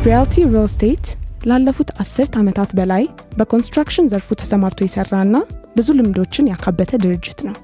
ሪያልቲ ሪል ስቴት ላለፉት 10 ዓመታት በላይ በኮንስትራክሽን ዘርፉ ተሰማርቶ የሰራና ብዙ ልምዶችን ያካበተ ድርጅት ነው።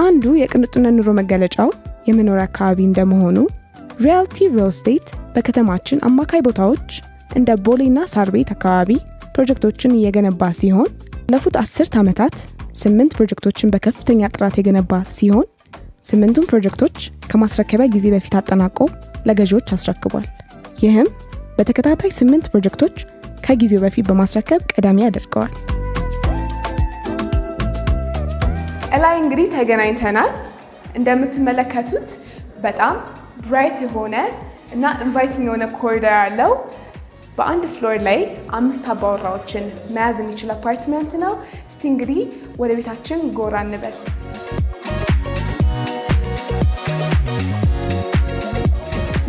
አንዱ የቅንጡነት ኑሮ መገለጫው የመኖሪያ አካባቢ እንደመሆኑ ሪያልቲ ሪል ስቴት በከተማችን አማካይ ቦታዎች እንደ ቦሌና ሳር ቤት አካባቢ ፕሮጀክቶችን እየገነባ ሲሆን ላለፉት 10 ዓመታት 8 ፕሮጀክቶችን በከፍተኛ ጥራት የገነባ ሲሆን 8ቱም ፕሮጀክቶች ከማስረከቢያ ጊዜ በፊት አጠናቆ ለገዢዎች አስረክቧል። ይህም በተከታታይ 8 ፕሮጀክቶች ከጊዜው በፊት በማስረከብ ቀዳሚ ያደርገዋል። እላይ እንግዲህ ተገናኝተናል። እንደምትመለከቱት በጣም ብራይት የሆነ እና ኢንቫይቲንግ የሆነ ኮሪደር ያለው በአንድ ፍሎር ላይ 5 አባወራዎችን መያዝ የሚችል አፓርትመንት ነው። እስቲ እንግዲህ ወደ ቤታችን ጎራ እንበል።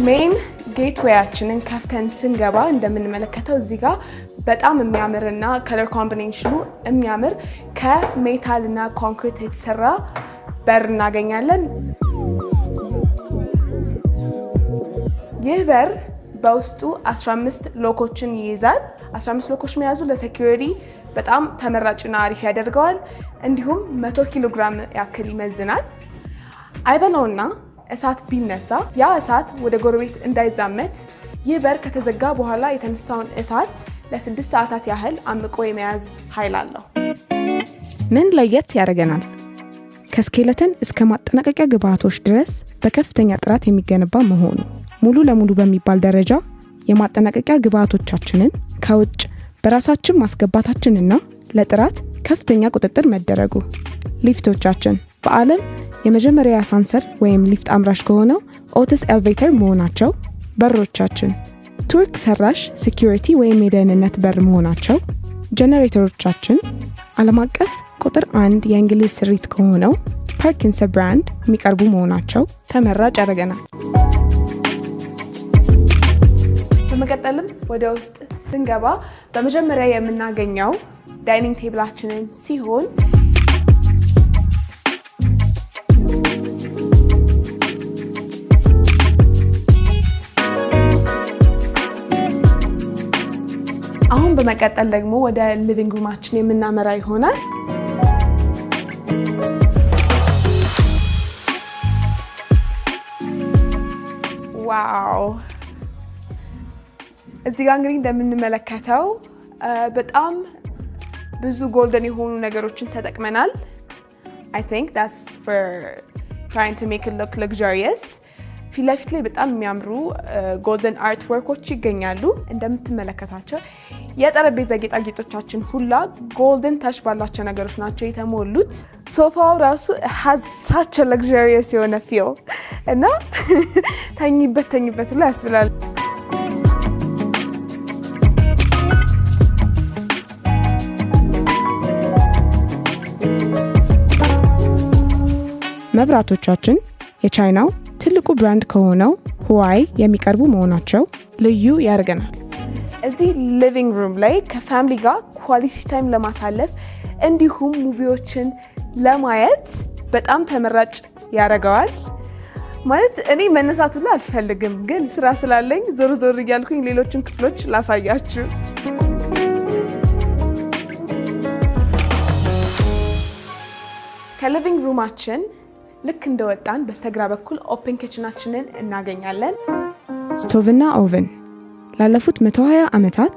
ሜን ጌትዌያችንን ከፍተን ስንገባ እንደምንመለከተው እዚህ ጋር በጣም የሚያምርና ከለር ኮምቢኔሽኑ የሚያምር ከሜታል እና ኮንክሪት የተሰራ በር እናገኛለን። ይህ በር በውስጡ 15 ሎኮችን ይይዛል። 15 ሎኮች መያዙ ለሴኩሪቲ በጣም ተመራጭና አሪፍ ያደርገዋል። እንዲሁም 100 ኪሎ ግራም ያክል ይመዝናል። አይበለውና እሳት ቢነሳ ያ እሳት ወደ ጎረቤት እንዳይዛመት ይህ በር ከተዘጋ በኋላ የተነሳውን እሳት ለ6 ሰዓታት ያህል አምቆ የመያዝ ኃይል አለው። ምን ለየት ያደርገናል? ከስኬለተን እስከ ማጠናቀቂያ ግብአቶች ድረስ በከፍተኛ ጥራት የሚገነባ መሆኑ፣ ሙሉ ለሙሉ በሚባል ደረጃ የማጠናቀቂያ ግብአቶቻችንን ከውጭ በራሳችን ማስገባታችንና ለጥራት ከፍተኛ ቁጥጥር መደረጉ፣ ሊፍቶቻችን በዓለም የመጀመሪያ አሳንሰር ወይም ሊፍት አምራች ከሆነው ኦቲስ ኤሌቬተር መሆናቸው፣ በሮቻችን ቱርክ ሰራሽ ሴኩሪቲ ወይም የደህንነት በር መሆናቸው፣ ጀነሬተሮቻችን ዓለም አቀፍ ቁጥር 1 የእንግሊዝ ስሪት ከሆነው ፐርኪንስ ብራንድ የሚቀርቡ መሆናቸው ተመራጭ ያደርገናል። በመቀጠልም ወደ ውስጥ ስንገባ በመጀመሪያ የምናገኘው ዳይኒንግ ቴብላችንን ሲሆን አሁን በመቀጠል ደግሞ ወደ ሊቪንግ ሩማችን የምናመራ ይሆናል። ዋው! እዚህ ጋር እንግዲህ እንደምንመለከተው በጣም ብዙ ጎልደን የሆኑ ነገሮችን ተጠቅመናል። I think that's for trying to make it look luxurious. ፊት ለፊት ላይ በጣም የሚያምሩ ጎልደን አርት ወርኮች ይገኛሉ። እንደምትመለከታቸው የጠረጴዛ ጌጣጌጦቻችን ሁላ ጎልደን ታች ባላቸው ነገሮች ናቸው የተሞሉት። ሶፋው ራሱ has such a luxurious የሆነ ፊል እና ተኝበት ሁላ ያስብላል። መብራቶቻችን የቻይናው ትልቁ ብራንድ ከሆነው ሁዋይ የሚቀርቡ መሆናቸው ልዩ ያደርገናል። እዚህ ሊቪንግ ሩም ላይ ከፋሚሊ ጋር ኳሊቲ ታይም ለማሳለፍ እንዲሁም ሙቪዎችን ለማየት በጣም ተመራጭ ያደርገዋል። ማለት እኔ መነሳቱ ላይ አልፈልግም፣ ግን ስራ ስላለኝ ዞር እያልኩኝ ሌሎችን ክፍሎች ላሳያችሁ። ከሊቪንግ ሩማችን ልክ እንደወጣን በስተግራ በኩል ኦፕን ኪችናችንን እናገኛለን። ስቶቭና ኦቨን ላለፉት 120 ዓመታት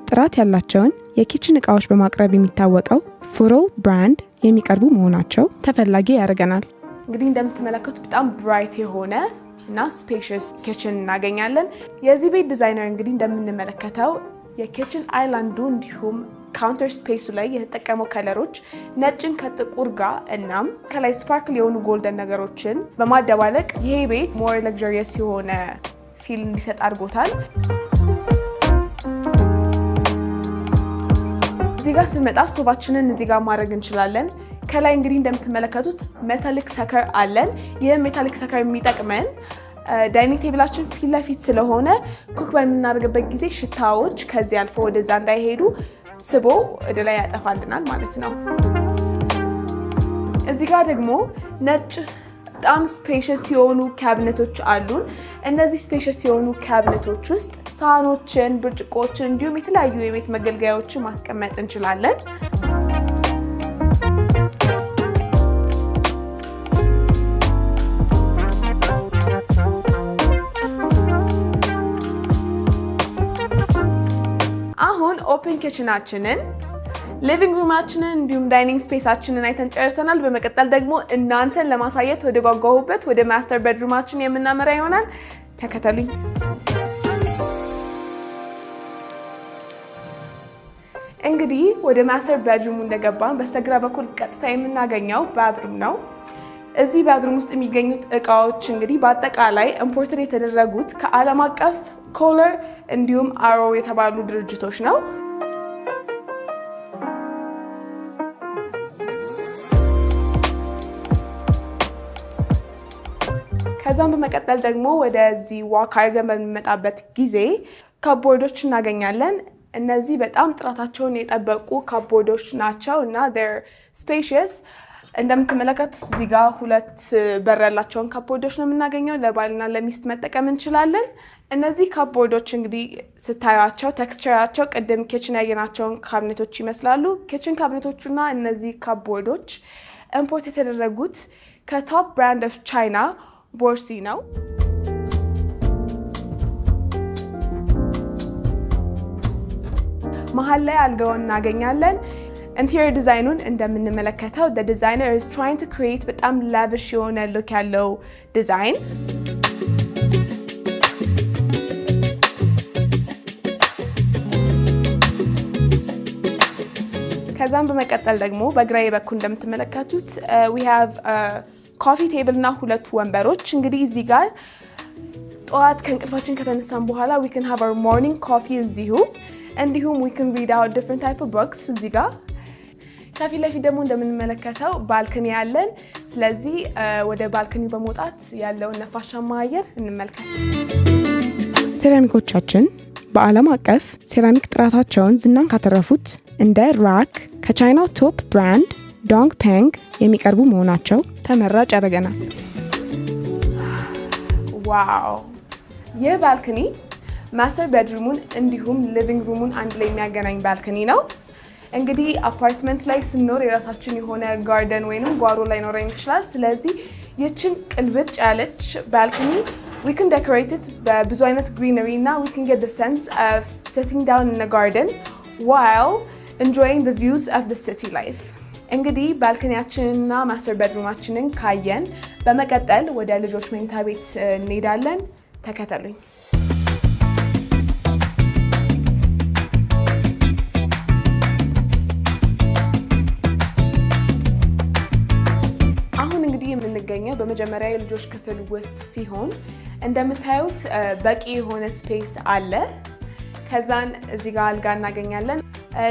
ጥራት ያላቸውን የኪችን ዕቃዎች በማቅረብ የሚታወቀው ፉሮል ብራንድ የሚቀርቡ መሆናቸው ተፈላጊ ያደርገናል። እንግዲህ እንደምትመለከቱት በጣም ብራይት የሆነ እና ስፔሽስ ኪችን እናገኛለን። የዚህ ቤት ዲዛይነር እንግዲህ እንደምንመለከተው የኪችን አይላንዱ እንዲሁም ካውንተር ስፔሱ ላይ የተጠቀመው ከለሮች ነጭን ከጥቁር ጋር እናም ከላይ ስፓርክል የሆኑ ጎልደን ነገሮችን በማደባለቅ ይሄ ቤት ሞር ለግዠሪየስ የሆነ ፊል እንዲሰጥ አድርጎታል። እዚህ ጋር ስንመጣ ስቶቫችንን እዚህ ጋር ማድረግ እንችላለን። ከላይ እንግዲህ እንደምትመለከቱት ሜታሊክ ሰከር አለን። ይህ ሜታሊክ ሰከር የሚጠቅመን ዳይኒንግ ቴብላችን ፊት ለፊት ስለሆነ ኩክ በምናደርግበት ጊዜ ሽታዎች ከዚህ አልፎ ወደዛ እንዳይሄዱ ስቦ ወደ ላይ ያጠፋልናል ማለት ነው። እዚህ ጋር ደግሞ ነጭ በጣም ስፔሽስ የሆኑ ካቢኔቶች አሉን። እነዚህ ስፔሽስ የሆኑ ካቢኔቶች ውስጥ ሳህኖችን፣ ብርጭቆችን እንዲሁም የተለያዩ የቤት መገልገያዎችን ማስቀመጥ እንችላለን። አሁን ኦፕን ኪችናችንን፣ ሊቪንግ ሩማችንን እንዲሁም ዳይኒንግ ስፔሳችንን አይተን ጨርሰናል። በመቀጠል ደግሞ እናንተን ለማሳየት ወደ ጓጓሁበት ወደ ማስተር ቤድሩማችን የምናመራ ይሆናል። ተከተሉኝ። እንግዲህ ወደ ማስተር ቤድሩሙ እንደገባን በስተግራ በኩል ቀጥታ የምናገኘው ባዝሩም ነው። እዚህ ባዝሩም ውስጥ የሚገኙት እቃዎች እንግዲህ በአጠቃላይ ኢምፖርትድ የተደረጉት ከዓለም አቀፍ ኮለር እንዲሁም አሮ የተባሉ ድርጅቶች ነው። ከዛም በመቀጠል ደግሞ ወደዚህ ዋክ አድርገን በሚመጣበት ጊዜ ካፕቦርዶች እናገኛለን። እነዚህ በጣም ጥራታቸውን የጠበቁ ካፕቦርዶች ናቸው እና they're spacious። እንደምትመለከቱት እዚህ ጋር 2 በር ያላቸውን ካፕቦርዶች ነው የምናገኘው። ለባልና ለሚስት መጠቀም እንችላለን። እነዚህ ካፕቦርዶች እንግዲህ ስታዩቸው ቴክስቸራቸው ቅድም ኪችን ያየናቸውን ካቢኔቶች ይመስላሉ። ኪችን ካቢኔቶቹና እነዚህ ካፕቦርዶች ኢምፖርት የተደረጉት ከቶፕ ብራንድ ኦፍ ቻይና ቦርሲ ነው። መሀል ላይ አልጋውን እናገኛለን። ኢንቴሪየር ዲዛይኑን እንደምንመለከተው the designer is trying to create በጣም lavish የሆነ ሉክ ያለው ዲዛይን። ከዛም በመቀጠል ደግሞ በግራዬ በኩል እንደምትመለከቱት we have ኮፊ ቴብል እና 2 ወንበሮች። እንግዲህ እዚህ ጋር ጠዋት ከእንቅልፋችን ከተነሳን በኋላ we can have our morning coffee እዚሁ፣ እንዲሁም we can read out different type of books እዚህ ጋር። ከፊት ለፊት ደግሞ እንደምንመለከተው ባልከኒ ያለን። ስለዚህ ወደ ባልከኒው በመውጣት ያለውን ነፋሻማ አየር እንመልከት። ሴራሚኮቻችን በዓለም አቀፍ ሴራሚክ ጥራታቸውን ዝናን ካተረፉት እንደ ራክ ከቻይናው ቶፕ ብራንድ ዶንግ ፔንግ የሚቀርቡ መሆናቸው ተመራጭ ያደርገናል። ዋው! ይህ ባልከኒ ማስተር ቤድሩሙን እንዲሁም ሊቪንግ ሩሙን አንድ ላይ የሚያገናኝ ባልከኒ ነው። እንግዲህ አፓርትመንት ላይ ስንኖር የራሳችን የሆነ ጋርደን ወይንም ጓሮ ላይ ኖረን ይችላል። ስለዚህ ይችን ቅልብጭ ያለች ባልከኒ we can decorate it በብዙ አይነት greenery እና we can get the sense of sitting down in a garden while enjoying the views of the city life። እንግዲህ ባልከኒያችንና ማስተር ቤድሩማችንን ካየን በመቀጠል ወደ ልጆች መኝታ ቤት እንሄዳለን። ተከተሉኝ። የምንገኘው በመጀመሪያ የልጆች ክፍል ውስጥ ሲሆን እንደምታዩት በቂ የሆነ ስፔስ አለ። ከዛን እዚህ ጋር አልጋ እናገኛለን።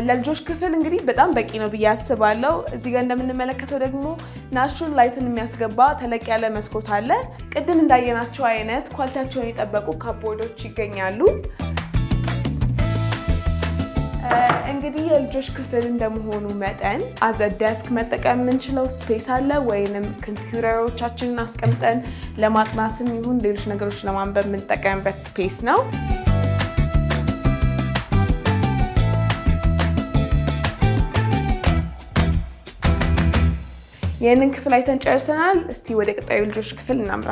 ለልጆች ክፍል እንግዲህ በጣም በቂ ነው ብዬ አስባለሁ። እዚህ ጋር እንደምንመለከተው ደግሞ ናቹራል ላይትን የሚያስገባ ተለቅ ያለ መስኮት አለ። ቅድም እንዳየናቸው አይነት ኳሊቲያቸውን የጠበቁ ካፕቦርዶች ይገኛሉ። እንግዲህ የልጆች ክፍል እንደመሆኑ መጠን አዘ ዴስክ መጠቀም የምንችለው ስፔስ አለ፣ ወይንም ኮምፒውተሮቻችንን አስቀምጠን ለማጥናትም ይሁን ሌሎች ነገሮች ለማንበብ የምንጠቀምበት ስፔስ ነው። ይህንን ክፍል አይተን ጨርሰናል። እስቲ ወደ ቀጣዩ ልጆች ክፍል እናምራ።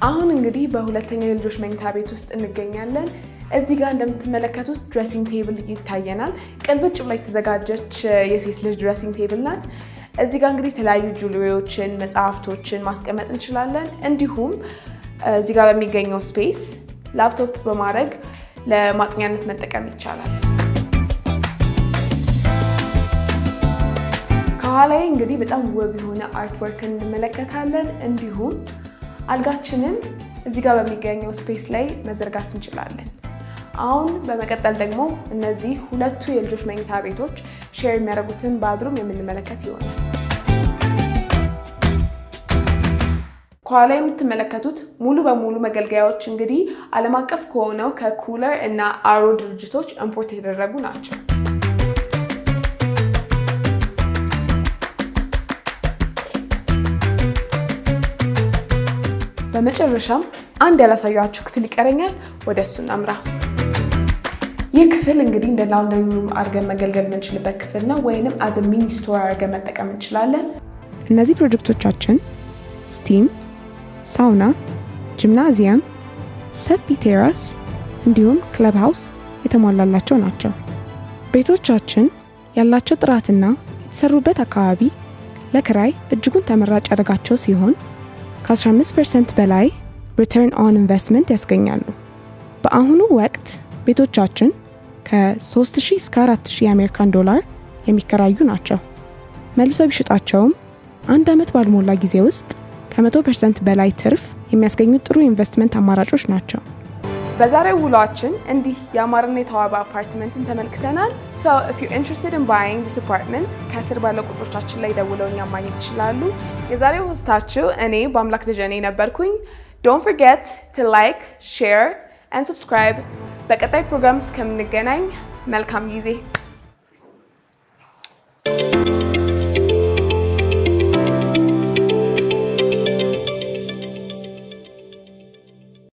አሁን እንግዲህ በሁለተኛው የልጆች መኝታ ቤት ውስጥ እንገኛለን። እዚህ ጋር እንደምትመለከቱት ድሬሲንግ ቴብል ይታየናል። ቅልብጭ ብላ የተዘጋጀች የሴት ልጅ ድሬሲንግ ቴብል ናት። እዚህ ጋር እንግዲህ የተለያዩ ጁዌለሪዎችን፣ መጽሐፍቶችን ማስቀመጥ እንችላለን። እንዲሁም እዚህ ጋር በሚገኘው ስፔስ ላፕቶፕ በማድረግ ለማጥኛነት መጠቀም ይቻላል። ከኋላዬ እንግዲህ በጣም ውብ የሆነ አርትወርክን እንመለከታለን። እንዲሁም አልጋችንን እዚህ ጋር በሚገኘው ስፔስ ላይ መዘርጋት እንችላለን። አሁን በመቀጠል ደግሞ እነዚህ ሁለቱ የልጆች መኝታ ቤቶች ሼር የሚያደርጉትን ባዝሩም የምንመለከት ይሆናል። ከኋላ የምትመለከቱት ሙሉ በሙሉ መገልገያዎች እንግዲህ ዓለም አቀፍ ከሆነው ከኩለር እና አሮ ድርጅቶች ኢምፖርት የተደረጉ ናቸው። በመጨረሻም አንድ ያላሳያችሁ ክፍል ይቀረኛል። ወደ እሱ እናምራ። ይህ ክፍል እንግዲህ እንደ ላውንደሪ ሩም አድርገን መገልገል የምንችልበት ክፍል ነው፣ ወይንም አዝ ሚኒ ስቶር አድርገን መጠቀም እንችላለን። እነዚህ ፕሮጀክቶቻችን ስቲም፣ ሳውና፣ ጂምናዚየም፣ ሰፊ ቴራስ እንዲሁም ክለብ ሃውስ የተሟላላቸው ናቸው። ቤቶቻችን ያላቸው ጥራትና የተሰሩበት አካባቢ ለክራይ እጅጉን ተመራጭ ያደርጋቸው ሲሆን ከ15% በላይ ሪተርን ኦን ኢንቨስትመንት ያስገኛሉ። በአሁኑ ወቅት ቤቶቻችን ከ$3,000 እስከ $4,000 የአሜሪካን ዶላር የሚከራዩ ናቸው። መልሰው ቢሸጣቸውም 1 ዓመት ባልሞላ ጊዜ ውስጥ ከ100% በላይ ትርፍ የሚያስገኙ ጥሩ ኢንቨስትመንት አማራጮች ናቸው። በዛሬው ውሏችን እንዲህ ያማረና የተዋበ አፓርትመንትን ተመልክተናል። So if you're interested in buying this apartment ከስር ባለው ቁጥሮቻችን ላይ ደውለው እኛን ማግኘት ይችላሉ። የዛሬው ሆስታችሁ እኔ በአምላክ ደጀኔ ነበርኩኝ። Don't forget to like, share and subscribe። በቀጣይ ፕሮግራም እስከምንገናኝ መልካም ጊዜ።